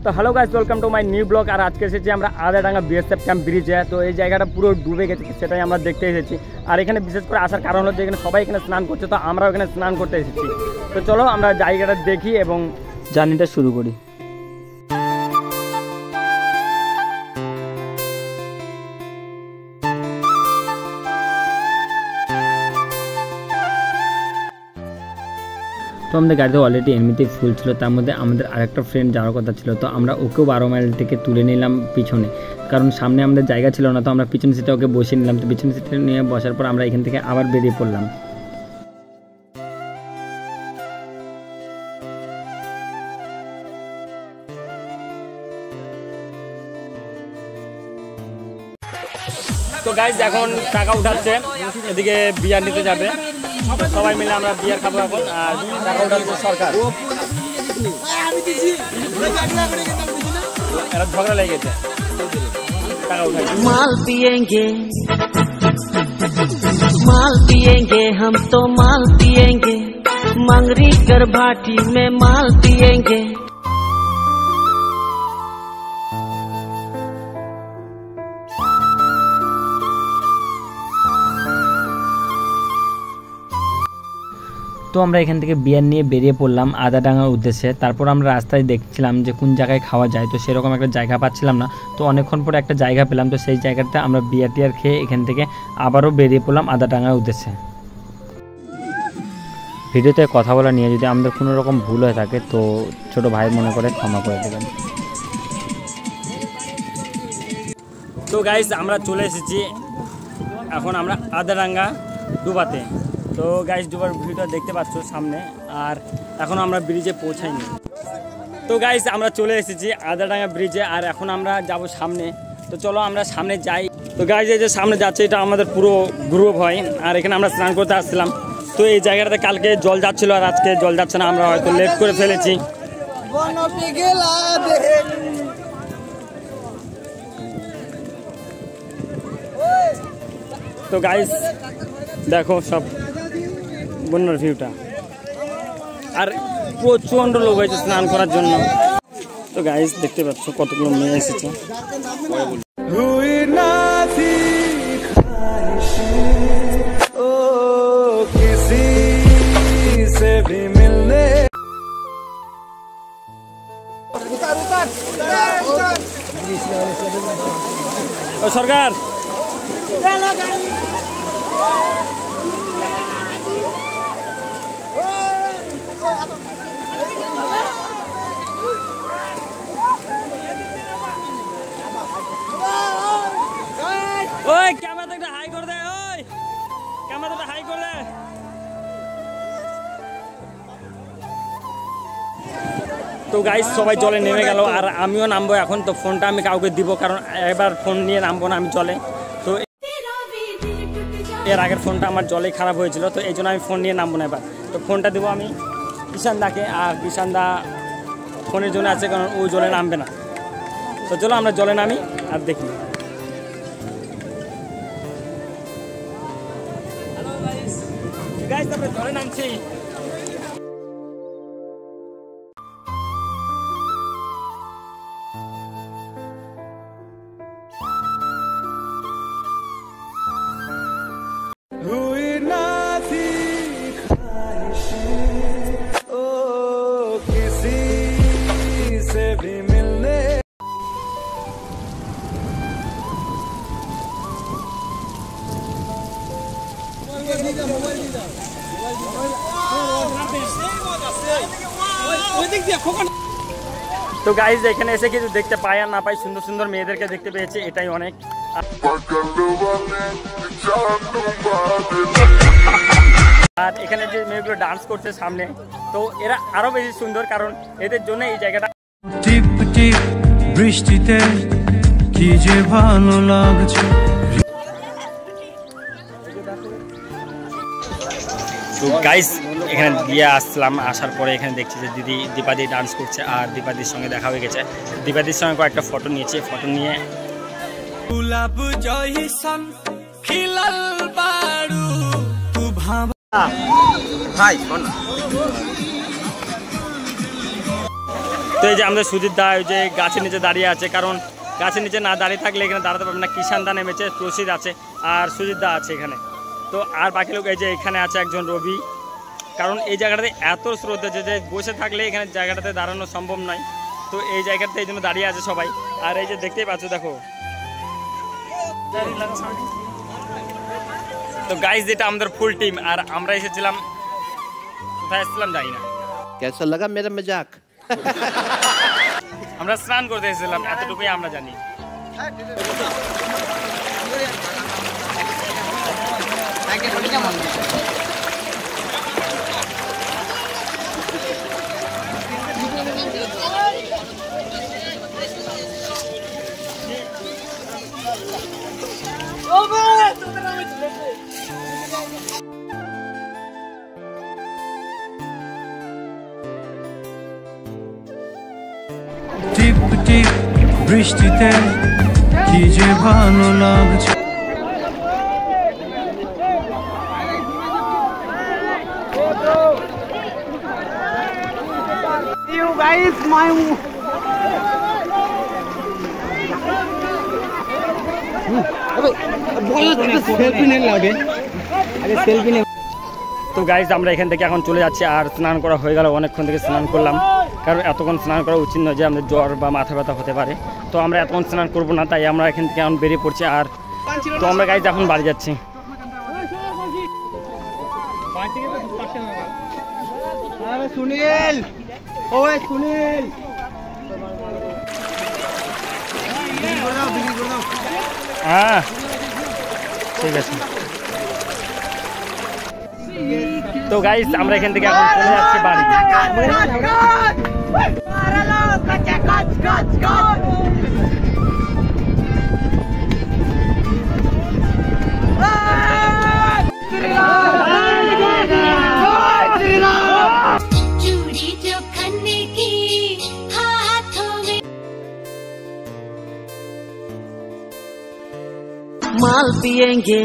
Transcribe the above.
তো hello guys, welcome to my new blog. আর আজকে এসেছি আমরা আদাডাঙ্গা বিএসএফ ক্যাম্প ব্রিজে। তো এই জায়গাটা পুরো ডুবে গেছে, সেটাই আমরা দেখতে এসেছি। আর এখানে বিশেষ করে আসার কারণ হচ্ছে এখানে সবাই এখানে স্নান করছে, তো আমরাও এখানে স্নান করতে এসেছি। তো চলো আমরা জায়গাটা দেখি এবং জার্নিটা শুরু করি। তো আমাদের গাড়িতে অলরেডি এমনিতেই ফুল ছিল, তার মধ্যে আমাদের আরেকটা ফ্রেন্ড যাওয়ার কথা ছিল। তো আমরা ওকেও 12 মাইল থেকে তুলে নিলাম পিছনে, কারণ সামনে আমাদের জায়গা ছিল না। তো আমরা পিছন সিটে ওকে বসিয়ে নিলাম। তো পিছন সিটে নিয়ে বসার পর আমরা এখান থেকে আবার বেরিয়ে পড়লাম। তো গাইজ এখন টাকা উঠাচ্ছে, এদিকে বিয়ার নিতে যাবে, সবাই মিলে আমরা বিয়ার খাবো এখন। আর টাকা উঠাচ্ছে সরকার, এরা ঝগড়া লেগে গেছে, টাকা উঠাচ্ছে। माल पिएंगे हम तो माल पिएंगे, मंगरी कर भाटी में माल पिएंगे। তো আমরা এখান থেকে বিয়ার নিয়ে বেরিয়ে পড়লাম আদাডাঙ্গার উদ্দেশ্যে। তারপর আমরা রাস্তায় দেখছিলাম যে কোন জায়গায় খাওয়া যায়, তো সেরকম একটা জায়গা পাচ্ছিলাম না। তো অনেকক্ষণ পরে একটা জায়গা পেলাম, তো সেই জায়গাটা আমরা বিয়ার টিয়ার খেয়ে এখান থেকে আবারও বেরিয়ে পড়লাম আদাডাঙ্গার উদ্দেশ্যে। ভিডিওতে কথা বলা নিয়ে যদি আমাদের কোনো রকম ভুল হয়ে থাকে তো ছোট ভাই মনে করে ক্ষমা করে দেবেন। তো গাইস আমরা চলে এসেছি এখন আমরা আদাডাঙ্গা ডুবাতে। তো গাইস ডুবার ভিউটা দেখতে পাচ্ছ সামনে, আর এখন আমরা ব্রিজে পৌঁছাইনি। তো গাইস আমরা চলে এসেছি আদাডাঙ্গা ব্রিজে, আর এখন আমরা যাব সামনে। তো চলো আমরা সামনে যাই। তো গাইস এই যে সামনে যাচ্ছে, এটা আমাদের পুরো গ্রুপ হয়, আর এখানে আমরা স্নান করতে আসছিলাম। তো এই জায়গাটাতে কালকে জল যাচ্ছিল, আর আজকে জল যাচ্ছে না, আমরা হয়তো লেট করে ফেলেছি। তো গাইস দেখো সব বন্যার ভিউটা, আর প্রচন্ড লোক হয়েছে স্নান করার জন্য। তো গাইস দেখতে পাচ্ছ কতগুলো মেয়ে এসেছে। সরকার ওই ক্যামেরাটা একটা হাই করে দে, ওই ক্যামেরাটা হাই করে দে। তো গাইস সবাই জলে নেমে গেল, আর আমিও নামবো এখন। তো ফোনটা আমি কাউকে দিব, কারণ এবার ফোন নিয়ে নামবো না আমি জলে। তো এর আগের ফোনটা আমার জলে খারাপ হয়েছিল, তো এই জন্য আমি ফোন নিয়ে নামবো না এবার। তো ফোনটা দেবো আমি কিষান দাকে, আর কিষান দা ফোনের জন্য আছে, কারণ ও জলে নামবে না। তো চলো আমরা জলে নামি আর দেখি। আমরা জলে নামছি। তো গাইজ এখানে এসে কিছু দেখতে পাই আর না পাই, সুন্দর সুন্দর মেয়েদেরকে দেখতে পেয়েছি, এটাই অনেক। আর এখানে যে মেয়েগুলো ডান্স করছে সামনে, তো এরা আরো বেশি সুন্দর, কারণ এদের জন্য এই জায়গাটা। টিপ টিপ বৃষ্টিতে কি যে ভালো লাগছে। তো গাইস এখানে গিয়ে আসলাম, আসার পরে এখানে দেখছি যে দিদি দীপাদি ডান্স করছে, আর দীপাদির সঙ্গে দেখা হয়ে গেছে। দীপাদির সঙ্গে কয়েকটা ফটো নিয়েছি, ফটো নিয়ে গোলাপ জয়সন খিলাল বাড়ু তু ভাই শোন তো এই যে আমাদের সুজিত দা ওই যে গাছের নিচে দাঁড়িয়ে আছে, কারণ গাছের নিচে না দাঁড়িয়ে থাকলে এখানে দাঁড়াতে পারবে না। কিষান দা নেমেছে, প্রসিদ আছে আর সুজিত দা আছে এখানে। তো আর বাকি লোক এই যে এখানে আছে একজন রবি, কারণ এই জায়গাটাতে এত স্রোত আছে যে বসে থাকলে এখানে জায়গাটাতে দাঁড়ানো সম্ভব নয়। তো এই জায়গাটাতে এই জন্য দাঁড়িয়ে আছে সবাই। আর এই যে দেখতেই পাচ্ছ, দেখো। তো গাইস যেটা আমাদের ফুল টিম, আর আমরা এসেছিলাম কোথায় এসেছিলাম জানি না। कैसा लगा मेरा मजाक? আমরা স্নান করতে এসেছিলাম, এতটুকুই আমরা জানি। টিপ টিপ বৃষ্টিতে কি যে ভালো লাগছে। তো গাইস আমরা এখান থেকে এখন চলে যাচ্ছি, আর স্নান করা হয়ে গেল, অনেকক্ষণ থেকে স্নান করলাম, কারণ এতক্ষণ স্নান করা উচিত নয়, যে আমাদের জ্বর বা মাথা ব্যথা হতে পারে। তো আমরা এতক্ষণ স্নান করবো না, তাই আমরা এখান থেকে এখন বেরিয়ে পড়ছি। আর তো আমরা গাইস এখন বাড়ি যাচ্ছি। सुनील, ओए सुनील, হ্যাঁ ঠিক আছে। তো গাইস আমরা এখান থেকে এখন চলে যাচ্ছি বাড়ি। चूड़ी जो खन्ने की हाथों में माल पिएंगे